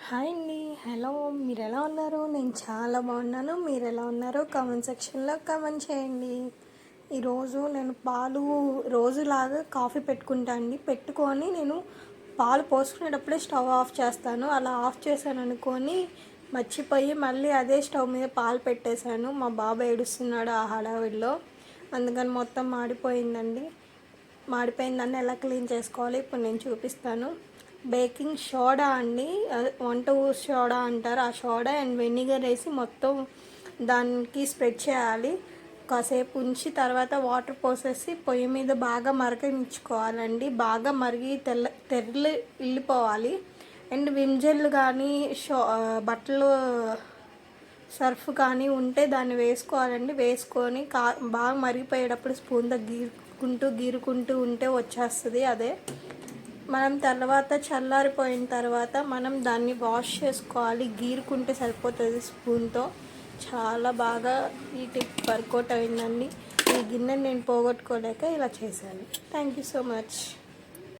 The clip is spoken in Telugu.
హాయ్ అండి. హలో, మీరు ఎలా ఉన్నారు? నేను చాలా బాగున్నాను. మీరు ఎలా ఉన్నారో కామెంట్ సెక్షన్లో కామెంట్ చేయండి. ఈరోజు నేను పాలు రోజులాగా కాఫీ పెట్టుకుంటా అండి. పెట్టుకొని నేను పాలు పోసుకునేటప్పుడే స్టవ్ ఆఫ్ చేస్తాను. అలా ఆఫ్ చేశాను అనుకొని మర్చిపోయి మళ్ళీ అదే స్టవ్ మీద పాలు పెట్టేశాను. మా బాబాయ్ ఏడుస్తున్నాడు ఆ హడావిడిలో, అందుకని మొత్తం మాడిపోయిందండి. మాడిపోయిందని ఎలా క్లీన్ చేసుకోవాలి ఇప్పుడు నేను చూపిస్తాను. బేకింగ్ సోడా అండి, వంట సోడా అంటారు. ఆ సోడా అండ్ వెనిగర్ వేసి మొత్తం దానికి స్ప్రెడ్ చేయాలి. కాసేపు ఉంచి తర్వాత వాటర్ పోసేసి పొయ్యి మీద బాగా మరగనిచ్చుకోవాలండి. బాగా మరిగి తెరలు వెళ్ళిపోవాలి. అండ్ విమ్ జెల్ కానీ బట్టలు సర్ఫ్ కానీ ఉంటే దాన్ని వేసుకోవాలండి. వేసుకొని బాగా మరిగిపోయేటప్పుడు స్పూన్తో గీరుకుంటూ ఉంటే వచ్చేస్తుంది. అదే మనం తర్వాత చల్లారిపోయిన తర్వాత మనం దాన్ని వాష్ చేసుకోవాలి. గీరుకుంటే సరిపోతుంది స్పూన్తో. చాలా బాగా ఈ టిప్ వర్కౌట్ అయిందండి. ఈ గిన్నెని నేను పోగొట్టుకోలేక ఇలా చేశాను. Thank you so much.